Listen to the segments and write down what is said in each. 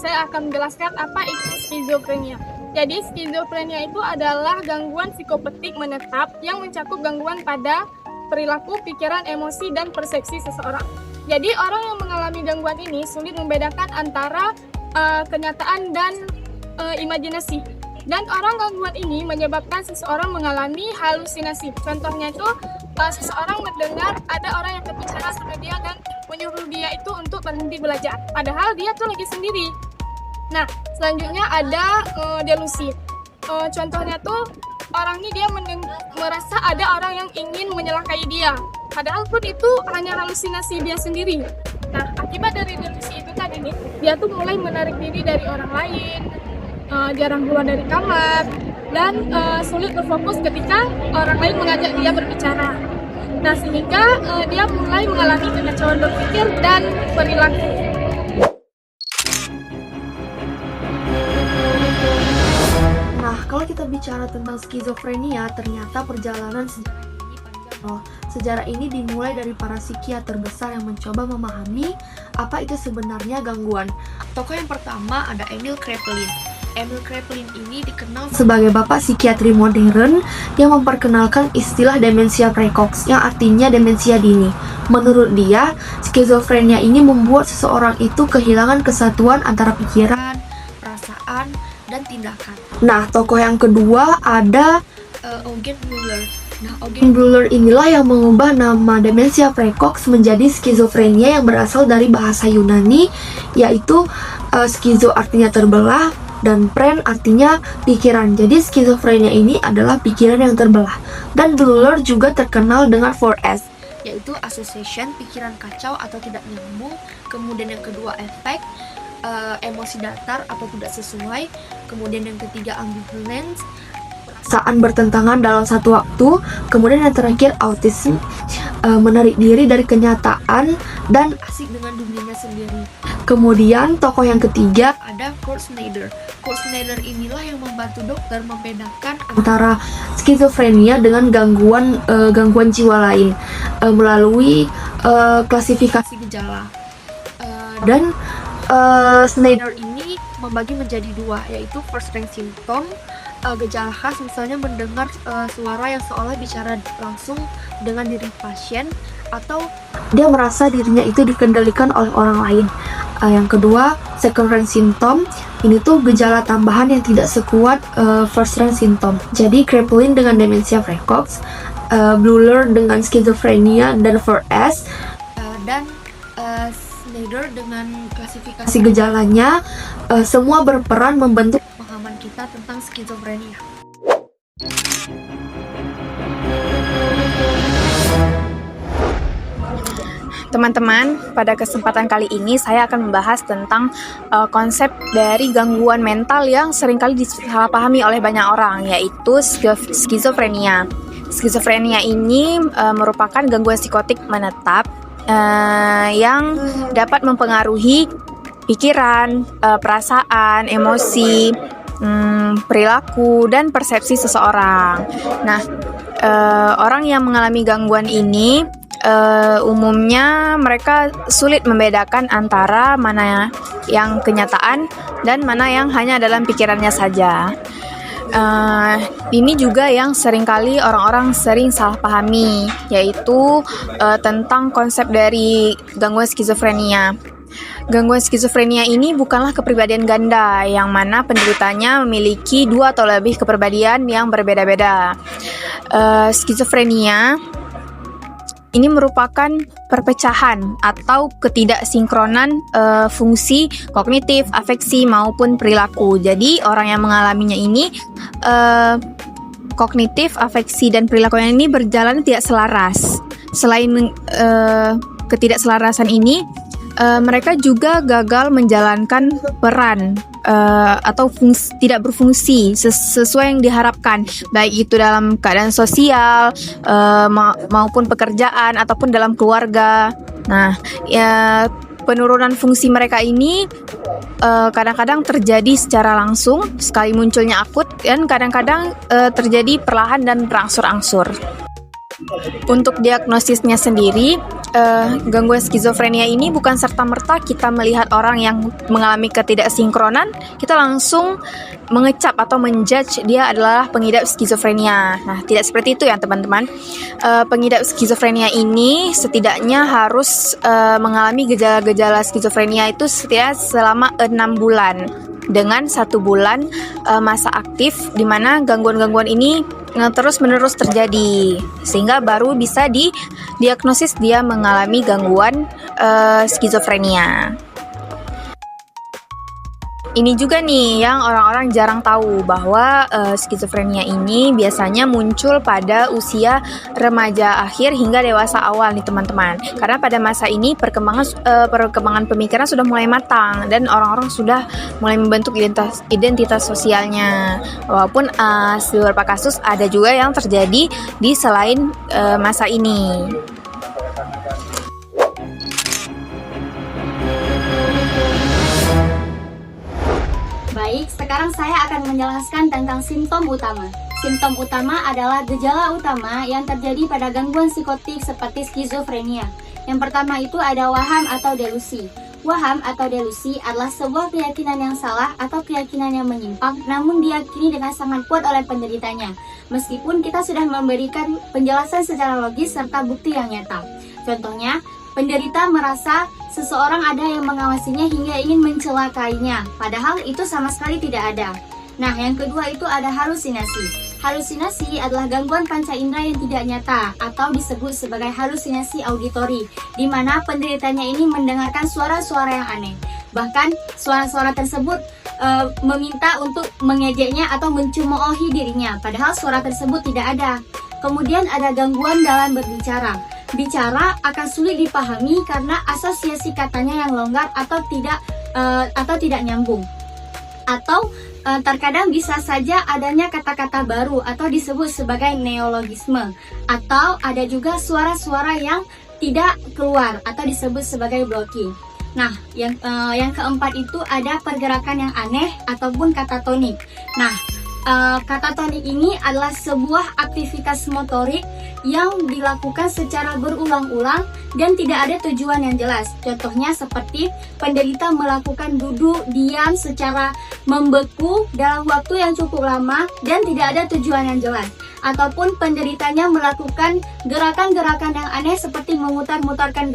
saya akan menjelaskan apa itu skizofrenia. Jadi skizofrenia itu adalah gangguan psikopetik menetap yang mencakup gangguan pada perilaku, pikiran, emosi, dan persepsi seseorang. Jadi orang yang mengalami gangguan ini sulit membedakan antara kenyataan dan imajinasi. Dan orang gangguan ini menyebabkan seseorang mengalami halusinasi. Contohnya itu seseorang mendengar ada orang yang berbicara sama dia dan menyuruh dia itu untuk berhenti belajar. Padahal dia tuh lagi sendiri. Nah, selanjutnya ada delusi. Contohnya tuh orang ini dia merasa ada orang yang ingin menyelakai dia. Padahal pun itu hanya halusinasi dia sendiri. Nah, akibat dari delusi itu tadi nih, dia tuh mulai menarik diri dari orang lain, jarang keluar dari kamar, dan sulit berfokus ketika orang lain mengajak dia berbicara. Nah, sehingga dia mulai mengalami kekacauan berpikir dan perilaku. Nah, kalau kita bicara tentang skizofrenia, ternyata perjalanan sejarah ini panjang loh. Sejarah ini dimulai dari para psikiater besar yang mencoba memahami apa itu sebenarnya gangguan. Tokoh yang pertama ada Emil Kraepelin. Emil Kraepelin ini dikenal sebagai bapak psikiatri modern yang memperkenalkan istilah demensia precox yang artinya demensia dini. Menurut dia, skizofrenia ini membuat seseorang itu kehilangan kesatuan antara pikiran, perasaan, dan tindakan. Nah, tokoh yang kedua ada Eugen Bleuler. Nah, Eugen Bleuler inilah yang mengubah nama demensia precox menjadi skizofrenia yang berasal dari bahasa Yunani, yaitu skizo artinya terbelah dan phren artinya pikiran. Jadi skizofrenia ini adalah pikiran yang terbelah. Dan Bleuler juga terkenal dengan 4S, yaitu association, pikiran kacau atau tidak nyambung. Kemudian yang kedua efek, emosi datar atau tidak sesuai. Kemudian yang ketiga ambivalence, perasaan bertentangan dalam satu waktu. Kemudian yang terakhir autism, menarik diri dari kenyataan dan asik dengan dunianya sendiri. Kemudian tokoh yang ketiga ada Kurt Snyder. Kurt Snyder inilah yang membantu dokter membedakan antara skizofrenia dengan gangguan jiwa lain melalui klasifikasi gejala. Dan Snyder ini membagi menjadi dua, yaitu first rank symptom, gejala khas misalnya mendengar suara yang seolah bicara langsung dengan diri pasien, atau dia merasa dirinya itu dikendalikan oleh orang lain. Yang kedua, second rank symptom, ini tuh gejala tambahan yang tidak sekuat first rank symptom. Jadi Kraepelin dengan demensia precox, Bleuler dengan skizofrenia dan 4S, dan Snyder dengan klasifikasi gejalanya, semua berperan membentuk pemahaman kita tentang skizofrenia. Teman-teman, pada kesempatan kali ini saya akan membahas tentang konsep dari gangguan mental yang seringkali disalahpahami oleh banyak orang, yaitu skizofrenia. Skizofrenia ini merupakan gangguan psikotik menetap yang dapat mempengaruhi pikiran, perasaan, emosi, perilaku, dan persepsi seseorang. Nah, orang yang mengalami gangguan ini umumnya mereka sulit membedakan antara mana yang kenyataan dan mana yang hanya dalam pikirannya saja. Ini juga yang seringkali orang-orang sering salah pahami, yaitu tentang konsep dari gangguan skizofrenia. Gangguan skizofrenia ini bukanlah kepribadian ganda, yang mana penderitanya memiliki 2 atau lebih kepribadian yang berbeda-beda. Skizofrenia ini merupakan perpecahan atau ketidaksinkronan fungsi kognitif, afeksi, maupun perilaku. Jadi orang yang mengalaminya ini kognitif, afeksi, dan perilakunya ini berjalan tidak selaras. Selain ketidakselarasan ini, mereka juga gagal menjalankan peran atau tidak berfungsi sesuai yang diharapkan, baik itu dalam keadaan sosial maupun pekerjaan ataupun dalam keluarga. Nah, penurunan fungsi mereka ini kadang-kadang terjadi secara langsung, sekali munculnya akut, dan kadang-kadang terjadi perlahan dan berangsur-angsur. Untuk diagnosisnya sendiri, gangguan skizofrenia ini bukan serta-merta kita melihat orang yang mengalami ketidaksinkronan, kita langsung mengecap atau menjudge dia adalah pengidap skizofrenia. Nah, tidak seperti itu ya teman-teman. Pengidap skizofrenia ini setidaknya harus mengalami gejala-gejala skizofrenia itu setidaknya selama 6 bulan. Dengan 1 bulan masa aktif di mana gangguan-gangguan ini terus-menerus terjadi, sehingga baru bisa didiagnosis dia mengalami gangguan skizofrenia. Ini juga nih yang orang-orang jarang tahu bahwa skizofrenia ini biasanya muncul pada usia remaja akhir hingga dewasa awal nih teman-teman. Karena pada masa ini perkembangan pemikiran sudah mulai matang dan orang-orang sudah mulai membentuk identitas sosialnya. Walaupun beberapa kasus ada juga yang terjadi di selain masa ini. Baik, sekarang saya akan menjelaskan tentang simptom utama. Simptom utama adalah gejala utama yang terjadi pada gangguan psikotik seperti skizofrenia. Yang pertama itu ada waham atau delusi. Waham atau delusi adalah sebuah keyakinan yang salah atau keyakinan yang menyimpang, namun diyakini dengan sangat kuat oleh penderitanya, meskipun kita sudah memberikan penjelasan secara logis serta bukti yang nyata. Contohnya, penderita merasa seseorang ada yang mengawasinya hingga ingin mencelakainya, padahal itu sama sekali tidak ada. Nah, yang kedua itu ada halusinasi. Halusinasi adalah gangguan panca indera yang tidak nyata atau disebut sebagai halusinasi auditori, di mana penderitanya ini mendengarkan suara-suara yang aneh. Bahkan suara-suara tersebut meminta untuk mengejeknya atau mencemoohi dirinya, padahal suara tersebut tidak ada. Kemudian ada gangguan dalam berbicara. Bicara akan sulit dipahami karena asosiasi katanya yang longgar atau tidak nyambung. Atau terkadang bisa saja adanya kata-kata baru atau disebut sebagai neologisme. Atau ada juga suara-suara yang tidak keluar atau disebut sebagai blocking. Nah, yang keempat itu ada pergerakan yang aneh ataupun katatonik. Nah, katatonik ini adalah sebuah aktivitas motorik yang dilakukan secara berulang-ulang dan tidak ada tujuan yang jelas. Contohnya seperti penderita melakukan duduk diam secara membeku dalam waktu yang cukup lama dan tidak ada tujuan yang jelas. Ataupun penderitanya melakukan gerakan-gerakan yang aneh seperti memutar-mutarkan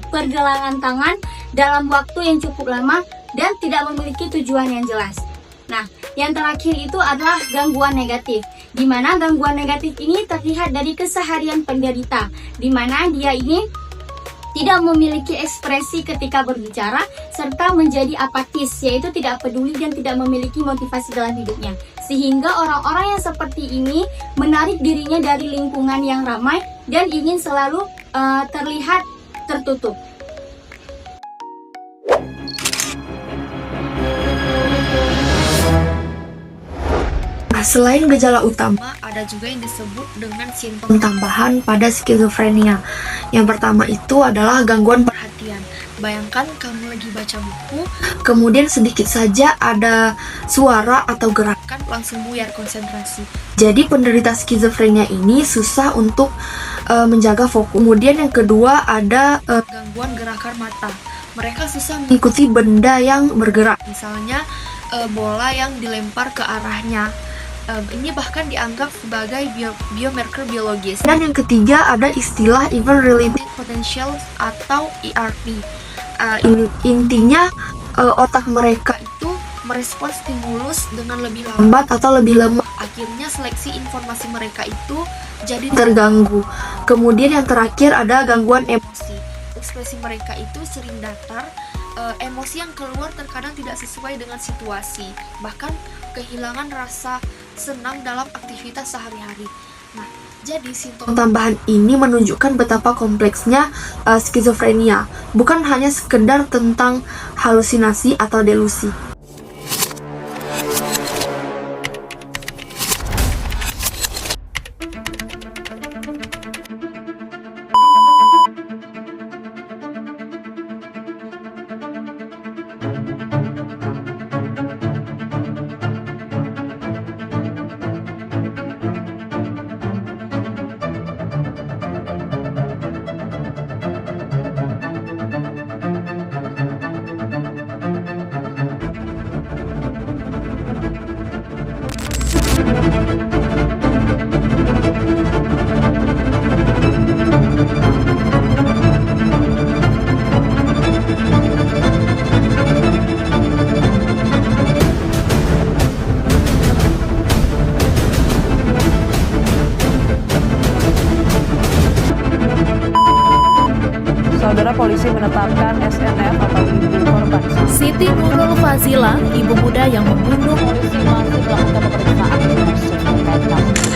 pergelangan tangan dalam waktu yang cukup lama dan tidak memiliki tujuan yang jelas. Nah, yang terakhir itu adalah gangguan negatif, di mana gangguan negatif ini terlihat dari keseharian penderita, di mana dia ini tidak memiliki ekspresi ketika berbicara, serta menjadi apatis, yaitu tidak peduli dan tidak memiliki motivasi dalam hidupnya. Sehingga orang-orang yang seperti ini menarik dirinya dari lingkungan yang ramai dan ingin selalu terlihat tertutup. Nah, selain gejala utama, ada juga yang disebut dengan simptom tambahan pada skizofrenia. Yang pertama itu adalah gangguan perhatian. Bayangkan kamu lagi baca buku, kemudian sedikit saja ada suara atau gerakan, langsung buyar konsentrasi. Jadi penderita skizofrenia ini susah untuk menjaga fokus. Kemudian yang kedua ada gangguan gerakan mata. Mereka susah mengikuti benda yang bergerak, misalnya bola yang dilempar ke arahnya. Ini bahkan dianggap sebagai biomarker biologis. Dan yang ketiga ada istilah event related potential atau ERP. Intinya otak mereka itu merespons stimulus dengan lebih lambat atau lebih lemah. Akhirnya seleksi informasi mereka itu jadi terganggu. Kemudian yang terakhir ada gangguan emosi. Ekspresi mereka itu sering datar. Emosi yang keluar terkadang tidak sesuai dengan situasi, bahkan kehilangan rasa senang dalam aktivitas sehari-hari. Nah, jadi simptom tambahan ini menunjukkan betapa kompleksnya skizofrenia, bukan hanya sekedar tentang halusinasi atau delusi. polisi menetapkan SNF atau ibu korban. Siti Nurul Fazila, ibu muda yang membunuh. Polisi masih melakukan pemeriksaan terkait kasus ini.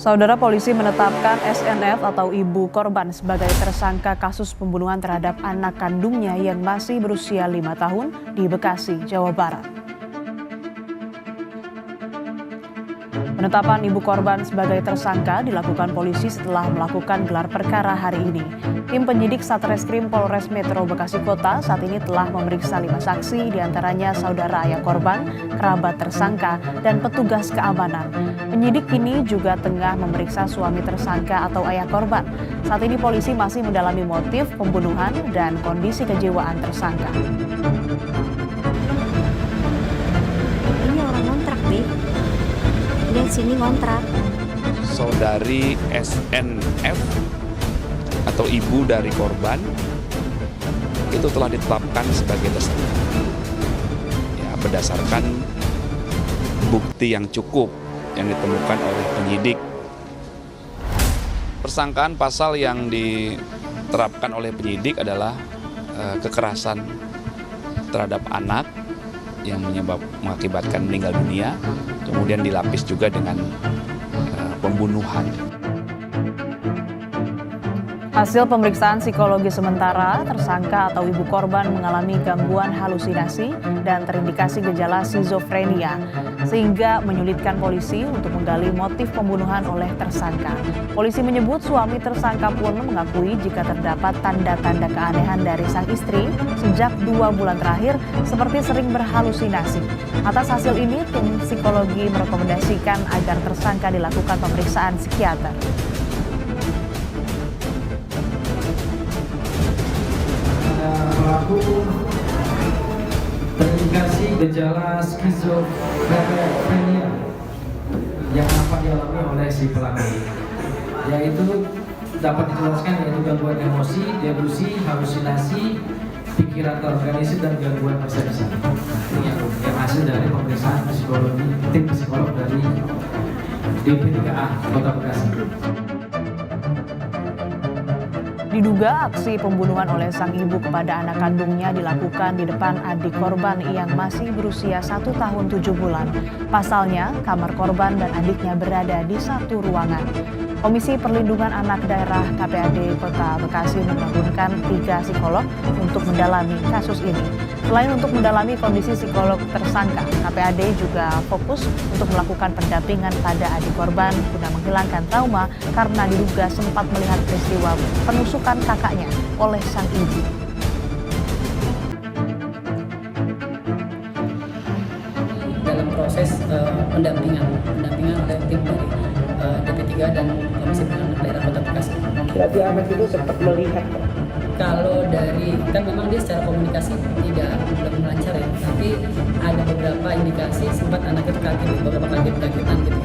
Saudara, polisi menetapkan SNF atau ibu korban sebagai tersangka kasus pembunuhan terhadap anak kandungnya yang masih berusia 5 tahun di Bekasi, Jawa Barat. Penetapan ibu korban sebagai tersangka dilakukan polisi setelah melakukan gelar perkara hari ini. Tim penyidik Satreskrim Polres Metro Bekasi Kota saat ini telah memeriksa 5 saksi, diantaranya saudara ayah korban, kerabat tersangka, dan petugas keamanan. Penyidik kini juga tengah memeriksa suami tersangka atau ayah korban. Saat ini polisi masih mendalami motif pembunuhan dan kondisi kejiwaan tersangka. Ini orang kontrak, Bi. Lihat sini kontrak. Saudari SNF atau ibu dari korban itu telah ditetapkan sebagai tersangka. Ya, berdasarkan bukti yang cukup yang ditemukan oleh penyidik. Persangkaan pasal yang diterapkan oleh penyidik adalah kekerasan terhadap anak yang mengakibatkan meninggal dunia, kemudian dilapis juga dengan pembunuhan. Hasil pemeriksaan psikologi sementara, tersangka atau ibu korban mengalami gangguan halusinasi dan terindikasi gejala skizofrenia, sehingga menyulitkan polisi untuk menggali motif pembunuhan oleh tersangka. Polisi menyebut suami tersangka pun mengakui jika terdapat tanda-tanda keanehan dari sang istri sejak 2 bulan terakhir, seperti sering berhalusinasi. Atas hasil ini, tim psikologi merekomendasikan agar tersangka dilakukan pemeriksaan psikiater. Pelaku terindikasi gejala skizofrenia yang dapat dialami oleh si pelaku, yaitu dapat dijelaskan yaitu gangguan emosi, delusi, halusinasi, pikiran terorganisir, dan gangguan persepsi. Ini yang hasil dari pemeriksaan psikologi tim psikolog dari DP3A Kota Bekasi. Diduga aksi pembunuhan oleh sang ibu kepada anak kandungnya dilakukan di depan adik korban yang masih berusia 1 tahun 7 bulan. Pasalnya, kamar korban dan adiknya berada di satu ruangan. Komisi Perlindungan Anak Daerah KPAD Kota Bekasi menurunkan 3 psikolog untuk mendalami kasus ini. Selain untuk mendalami kondisi psikolog tersangka, KPAD juga fokus untuk melakukan pendampingan pada adik korban guna menghilangkan trauma karena diduga sempat melihat peristiwa penusukan kakaknya oleh sang ibu. Dalam proses pendampingan oleh tim dari DP3 dan Komisi Perlindungan Daerah Kota Bekasi. Berarti anak itu sempat melihat. Kalau dari kan memang dia secara komunikasi belum lancar ya, tapi ada beberapa indikasi sempat anak itu kaget, beberapa kagetan gitu.